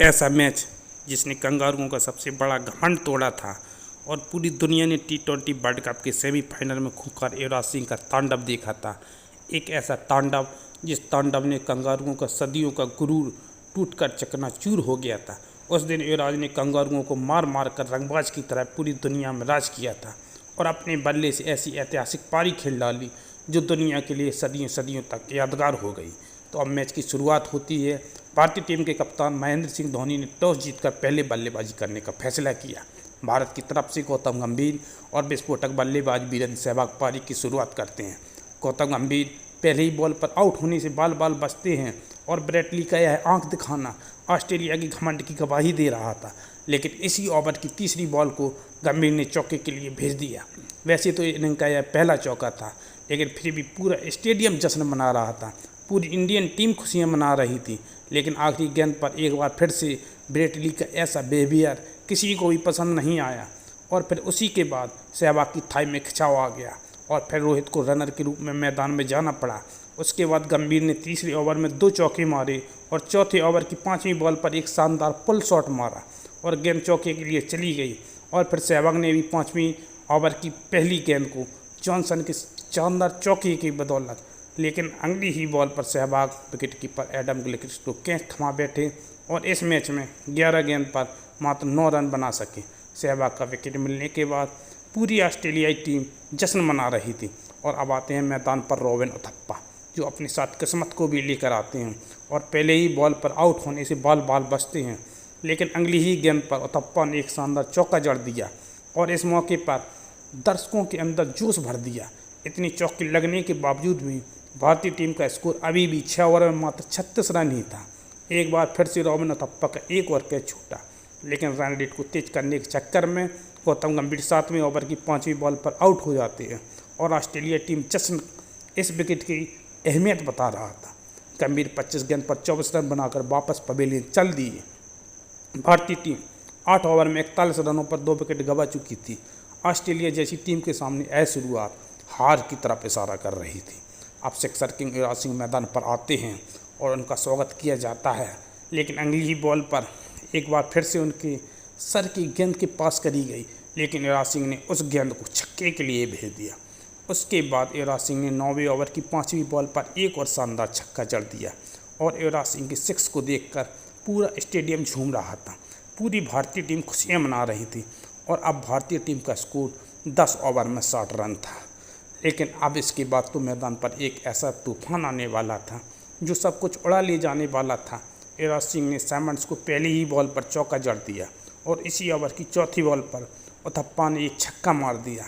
ऐसा मैच जिसने कंगारुओं का सबसे बड़ा घमंड तोड़ा था और पूरी दुनिया ने T20 वर्ल्ड कप के सेमीफाइनल में खूंखार युवराज सिंह का तांडव देखा था। एक ऐसा तांडव जिस तांडव ने कंगारुओं का सदियों का गुरूर टूटकर चकनाचूर हो गया था। उस दिन युवराज ने कंगारुओं को मार मार कर रंगबाज की तरह पूरी दुनिया में राज किया था और अपने बल्ले से ऐसी ऐतिहासिक पारी खेल डाली जो दुनिया के लिए सदियों सदियों तक यादगार हो गई। तो अब मैच की शुरुआत होती है। भारतीय टीम के कप्तान महेंद्र सिंह धोनी ने टॉस जीतकर पहले बल्लेबाजी करने का फैसला किया। भारत की तरफ से गौतम गंभीर और विस्फोटक बल्लेबाज वीरेंद्र सहवाग पारी की शुरुआत करते हैं। गौतम गंभीर पहले ही बॉल पर आउट होने से बाल बाल बचते हैं और ब्रेट ली का यह आंख दिखाना ऑस्ट्रेलिया की घमंड की गवाही दे रहा था। लेकिन इसी ओवर की तीसरी बॉल को गंभीर ने चौके के लिए भेज दिया। वैसे तो इनका यह पहला चौका था, लेकिन फिर भी पूरा स्टेडियम जश्न मना रहा था। पूरी इंडियन टीम खुशियां मना रही थी। लेकिन आखिरी गेंद पर एक बार फिर से ब्रेट ली का ऐसा बिहेवियर किसी को भी पसंद नहीं आया और फिर उसी के बाद सहवाग की थाई में खिंचाव आ गया और फिर रोहित को रनर के रूप में मैदान में जाना पड़ा। उसके बाद गंभीर ने तीसरे ओवर में 2 चौके मारे और चौथे ओवर की 5वीं बॉल पर एक शानदार पुल शॉट मारा और गेंद चौके के लिए चली गई। और फिर सहवाग ने भी 5वीं ओवर की पहली गेंद को जॉनसन के शानदार चौके की बदौलत, लेकिन अगली ही बॉल पर Sehwag wicket keeper Adam Gilchrist को कैच थमा बैठे और इस मैच में 11 गेंद पर मात्र 9 रन बना सके। सहवाग का विकेट मिलने के बाद पूरी ऑस्ट्रेलियाई टीम जश्न मना रही थी। और अब आते हैं मैदान पर रॉबिन उथप्पा, जो अपने साथ किस्मत को भी लेकर आते हैं और पहले ही बॉल पर आउट होने से बाल बाल बचते हैं। लेकिन अगली ही गेंद पर उथप्पा ने एक शानदार चौका जड़ दिया और इस मौके पर दर्शकों के अंदर जोश भर दिया। इतनी चौके लगने के बावजूद भी भारतीय टीम का स्कोर अभी भी 6 ओवर में मात्र 36 रन ही था। एक बार फिर से रॉबिन उथप्पा का एक और कैच छूटा, लेकिन रन रेट को तेज करने के चक्कर में गौतम गंभीर 7वें ओवर की 5वीं बॉल पर आउट हो जाते हैं और ऑस्ट्रेलिया टीम जश्न इस विकेट की अहमियत बता रहा था। गंभीर 25 गेंद पर 24 रन बनाकर वापस पवेलियन चल दिए। भारतीय टीम 8 ओवर में 41 रनों पर 2 विकेट गंवा चुकी थी। ऑस्ट्रेलिया जैसी टीम के सामने यह शुरुआत हार की तरफ इशारा कर रही थी। अब सिक्सर किंग युवराज सिंह मैदान पर आते हैं और उनका स्वागत किया जाता है, लेकिन अगली ही बॉल पर एक बार फिर से उनके सर की गेंद के पास करी गई, लेकिन युवराज सिंह ने उस गेंद को छक्के के लिए भेज दिया। उसके बाद युवराज सिंह ने 9वें ओवर की 5वीं बॉल पर एक और शानदार छक्का जड़ दिया और युवराज सिंह के 6 को देखकर पूरा स्टेडियम झूम रहा था। पूरी भारतीय टीम खुशियाँ मना रही थी और अब भारतीय टीम का स्कोर 10 ओवर में 60 रन था। लेकिन अब इसके बाद तो मैदान पर एक ऐसा तूफान आने वाला था जो सब कुछ उड़ा ले जाने वाला था। युवराज सिंह ने साइमंड्स को पहली ही बॉल पर चौका जड़ दिया और इसी ओवर की चौथी बॉल पर उथप्पा ने एक छक्का मार दिया।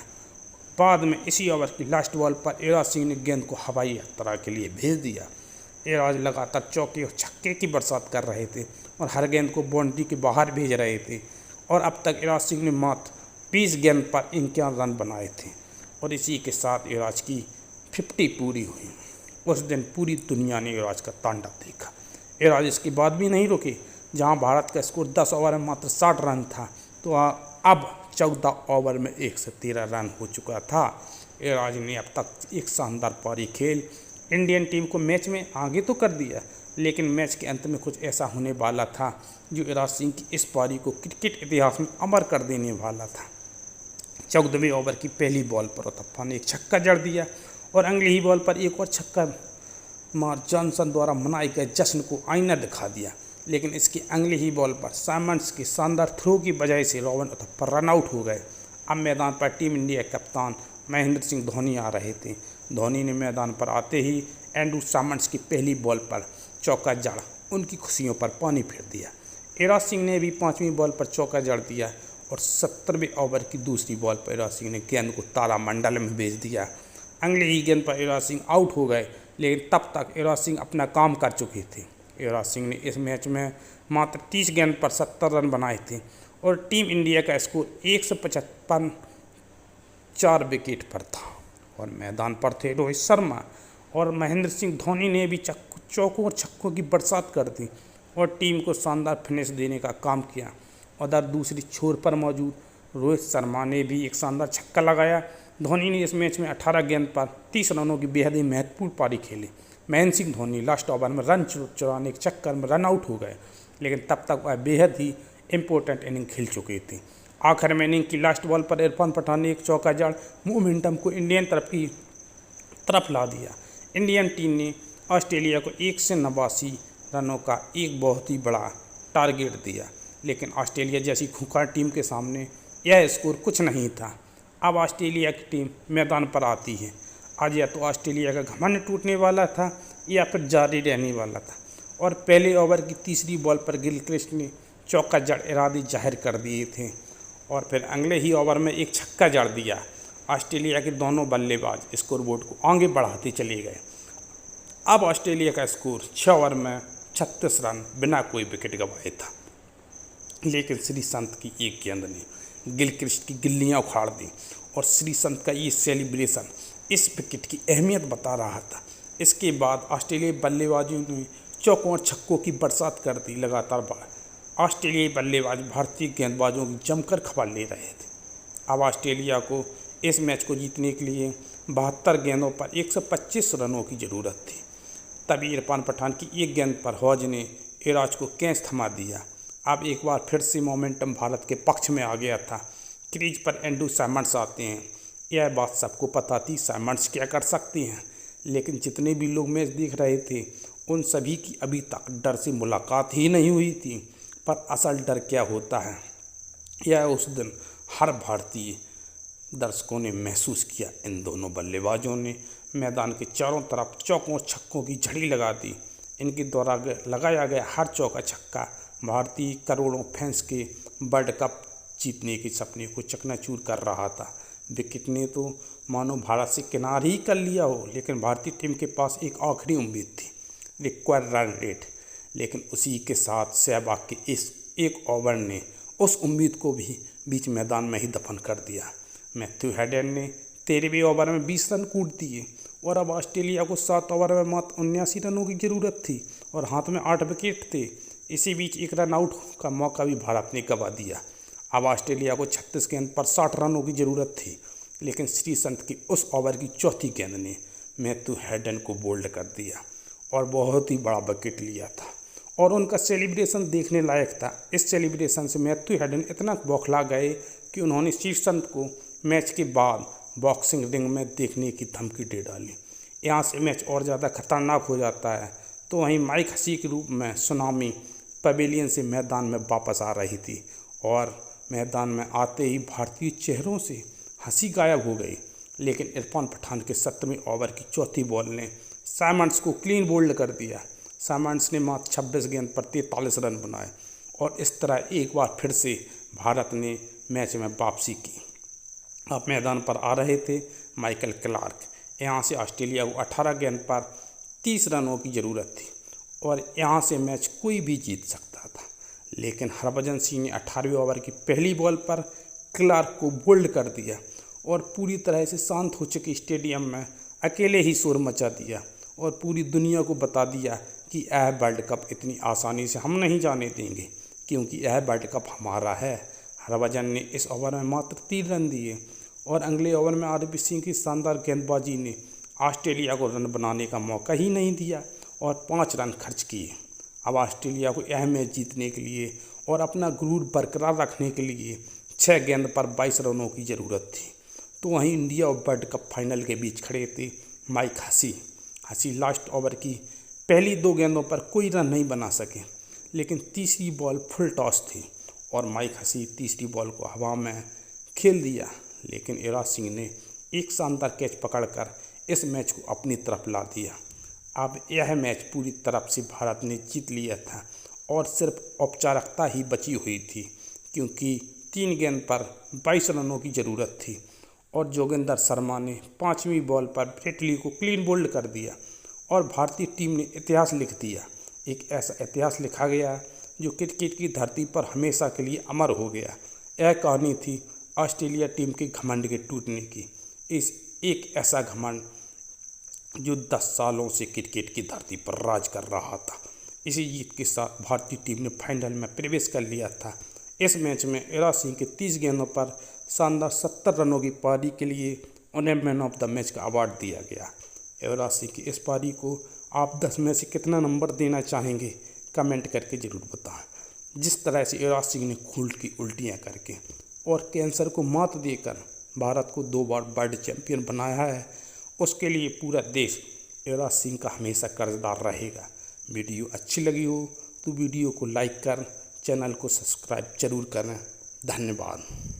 बाद में इसी ओवर की लास्ट बॉल पर युवराज सिंह ने गेंद को हवाई यात्रा के लिए भेज दिया। युवराज लगातार चौके और छक्के की बरसात कर रहे थे और हर गेंद को बाउंड्री के बाहर भेज रहे थे और अब तक युवराज सिंह ने मात्र 20 गेंद पर 51 रन बनाए थे और इसी के साथ युवराज की 50 पूरी हुई। उस दिन पूरी दुनिया ने युवराज का तांडव देखा। युवराज इसके बाद भी नहीं रुके। जहां भारत का स्कोर 10 ओवर में मात्र 60 रन था, तो अब 14 ओवर में 113 रन हो चुका था। युवराज ने अब तक एक शानदार पारी खेल इंडियन टीम को मैच में आगे तो कर दिया, लेकिन मैच के अंत में कुछ ऐसा होने वाला था जो युवराज सिंह की इस पारी को क्रिकेट इतिहास में अमर कर देने वाला था। 14वें ओवर की पहली बॉल पर उथप्पा ने एक छक्का जड़ दिया और अगली ही बॉल पर एक और छक्का मार जॉनसन द्वारा मनाए गए जश्न को आईना दिखा दिया। लेकिन इसकी अगली ही बॉल पर साइमंड्स के शानदार थ्रो की वजह से रॉबिन उथप्पा रन आउट हो गए। अब मैदान पर टीम इंडिया के कप्तान महेंद्र सिंह धोनी आ रहे थे। धोनी ने मैदान पर आते ही एंड्रू साइमंड्स की पहली बॉल पर चौका जड़ उनकी खुशियों पर पानी फेर दिया। युवराज सिंह ने भी 5वीं बॉल पर चौका जड़ दिया और 70वें ओवर की दूसरी बॉल पर युवराज सिंह ने गेंद को तारामंडल में भेज दिया। अगली ही गेंद पर युवराज सिंह आउट हो गए, लेकिन तब तक युवराज सिंह अपना काम कर चुके थे। युवराज सिंह ने इस मैच में मात्र 30 गेंद पर 70 रन बनाए थे और टीम इंडिया का स्कोर 155 4 विकेट पर था और मैदान पर थे रोहित शर्मा और महेंद्र सिंह धोनी ने भी चौकों और छक्कों की बरसात कर दी और टीम को शानदार फिनिश देने का काम किया। उधर दूसरी छोर पर मौजूद रोहित शर्मा ने भी एक शानदार छक्का लगाया। धोनी ने इस मैच में 18 गेंद पर 30 रनों की बेहद ही महत्वपूर्ण पारी खेली। महेंद्र सिंह धोनी लास्ट ओवर में रन चुराने के चक्कर में रन आउट हो गए लेकिन तब तक वह बेहद ही इम्पोर्टेंट इनिंग खेल चुके थे। आखिर में इनिंग की लास्ट बॉल पर इरफान पठान ने एक चौका जड़ मोमेंटम को इंडियन तरफ ला दिया। इंडियन टीम ने ऑस्ट्रेलिया को 189 रनों का एक बहुत ही बड़ा टारगेट दिया, लेकिन ऑस्ट्रेलिया जैसी खूंखार टीम के सामने यह स्कोर कुछ नहीं था। अब ऑस्ट्रेलिया की टीम मैदान पर आती है। आज या तो ऑस्ट्रेलिया का घमंड टूटने वाला था या फिर जारी रहने वाला था। और पहले ओवर की तीसरी बॉल पर गिलक्रिस्ट ने चौका जड़ इरादे जाहिर कर दिए थे और फिर अगले ही ओवर में एक छक्का जड़ दिया। ऑस्ट्रेलिया के दोनों बल्लेबाज स्कोरबोर्ड को आगे बढ़ाते चले गए। अब ऑस्ट्रेलिया का स्कोर 6 ओवर में 36 रन बिना कोई विकेट गंवाए था, लेकिन श्रीसंत की एक गेंद ने गिलक्रिस्ट की गिल्लियां उखाड़ दी और श्रीसंत का ये सेलिब्रेशन इस विकेट की अहमियत बता रहा था। इसके बाद ऑस्ट्रेलियाई बल्लेबाजों ने चौकों और छक्कों की बरसात कर दी। लगातार ऑस्ट्रेलियाई बल्लेबाज भारतीय गेंदबाजों की जमकर खबर ले रहे थे। अब ऑस्ट्रेलिया को इस मैच को जीतने के लिए 72 गेंदों पर 125 रनों की ज़रूरत थी। तभी इरफान पठान की एक गेंद पर हौज ने एराज को कैच थमा दिया। अब एक बार फिर से मोमेंटम भारत के पक्ष में आ गया था। क्रीज पर एंड्रू साइमंड्स आते हैं। यह बात सबको पता थी, साइमंड्स क्या कर सकते हैं, लेकिन जितने भी लोग मैच देख रहे थे उन सभी की अभी तक डर से मुलाकात ही नहीं हुई थी। पर असल डर क्या होता है, यह उस दिन हर भारतीय दर्शकों ने महसूस किया। इन दोनों बल्लेबाजों ने मैदान के चारों तरफ चौकों और छक्कों की झड़ी लगा दी। इनके द्वारा लगाया गया हर चौका छक्का भारतीय करोड़ों फैंस के वर्ल्ड कप जीतने के सपने को चकनाचूर कर रहा था। विकेट ने तो मानो भारत से किनार ही कर लिया हो, लेकिन भारतीय टीम के पास एक आखिरी उम्मीद थी, रिक्वायर्ड रन रेट। लेकिन उसी के साथ सहवाग के इस एक ओवर ने उस उम्मीद को भी बीच मैदान में ही दफन कर दिया। मैथ्यू हेडन ने 13वें ओवर में 20 रन कूट दिए और अब ऑस्ट्रेलिया को 7 ओवर में मात्र 79 रनों की ज़रूरत थी और हाथ में 8 विकेट थे। इसी बीच एक रन आउट का मौका भी भारत ने गंवा दिया। अब ऑस्ट्रेलिया को 36 गेंद पर 60 रनों की ज़रूरत थी, लेकिन श्रीसंत की उस ओवर की चौथी गेंद ने मैथ्यू हेडन को बोल्ड कर दिया और बहुत ही बड़ा विकेट लिया था और उनका सेलिब्रेशन देखने लायक था। इस सेलिब्रेशन से मैथ्यू हेडन इतना बौखला गए कि उन्होंने श्रीसंत को मैच के बाद बॉक्सिंग रिंग में देखने की धमकी दे डाली। यहाँ से मैच और ज़्यादा खतरनाक हो जाता है। तो वहीं माइक हसी के रूप में सुनामी पवेलियन से मैदान में वापस आ रही थी और मैदान में आते ही भारतीय चेहरों से हंसी गायब हो गई। लेकिन इरफान पठान के 17वें ओवर की चौथी बॉल ने साइमंड्स को क्लीन बोल्ड कर दिया। साइमंड्स ने मात्र 26 गेंद पर 43 रन बनाए और इस तरह एक बार फिर से भारत ने मैच में वापसी की। अब मैदान पर आ रहे थे माइकल क्लार्क। यहाँ से ऑस्ट्रेलिया को 18 गेंद पर 30 रनों की ज़रूरत थी और यहाँ से मैच कोई भी जीत सकता था। लेकिन हरभजन सिंह ने 18वें ओवर की पहली बॉल पर क्लार्क को बोल्ड कर दिया और पूरी तरह से शांत हो चुके स्टेडियम में अकेले ही शोर मचा दिया और पूरी दुनिया को बता दिया कि यह वर्ल्ड कप इतनी आसानी से हम नहीं जाने देंगे, क्योंकि यह वर्ल्ड कप हमारा है। हरभजन ने इस ओवर में मात्र 3 रन दिए और अगले ओवर में आरपी सिंह की शानदार गेंदबाजी ने ऑस्ट्रेलिया को रन बनाने का मौका ही नहीं दिया और 5 रन खर्च किए। अब ऑस्ट्रेलिया को यह मैच जीतने के लिए और अपना गुरूर बरकरार रखने के लिए 6 गेंद पर 22 रनों की ज़रूरत थी। तो वहीं इंडिया और वर्ल्ड कप फाइनल के बीच खड़े थे माइक हसी लास्ट ओवर की पहली 2 गेंदों पर कोई रन नहीं बना सके, लेकिन तीसरी बॉल फुल टॉस थी और माइक हसी तीसरी बॉल को हवा में खेल दिया। लेकिन युवराज सिंह ने एक शानदार कैच पकड़कर इस मैच को अपनी तरफ ला दिया। अब यह मैच पूरी तरफ से भारत ने जीत लिया था और सिर्फ औपचारिकता ही बची हुई थी, क्योंकि 3 गेंद पर 22 रनों की ज़रूरत थी और जोगिंदर शर्मा ने 5वीं बॉल पर ब्रेटली को क्लीन बोल्ड कर दिया और भारतीय टीम ने इतिहास लिख दिया। एक ऐसा इतिहास लिखा गया जो क्रिकेट की धरती पर हमेशा के लिए अमर हो गया। यह कहानी थी ऑस्ट्रेलिया टीम के घमंड के टूटने की। इस एक ऐसा घमंड जो 10 सालों से क्रिकेट की धरती पर राज कर रहा था। इसी जीत के साथ भारतीय टीम ने फाइनल में प्रवेश कर लिया था। इस मैच में युवराज सिंह के 30 गेंदों पर शानदार 70 रनों की पारी के लिए उन्हें मैन ऑफ द मैच का अवार्ड दिया गया। युवराज सिंह की इस पारी को आप 10 में से कितना नंबर देना चाहेंगे, कमेंट करके ज़रूर बताएं। जिस तरह से युवराज सिंह ने खून की उल्टियाँ करके और कैंसर को मात देकर भारत को 2 बार वर्ल्ड चैंपियन बनाया है, उसके लिए पूरा देश युवराज सिंह का हमेशा कर्जदार रहेगा। वीडियो अच्छी लगी हो तो वीडियो को लाइक कर, चैनल को सब्सक्राइब जरूर करें। धन्यवाद।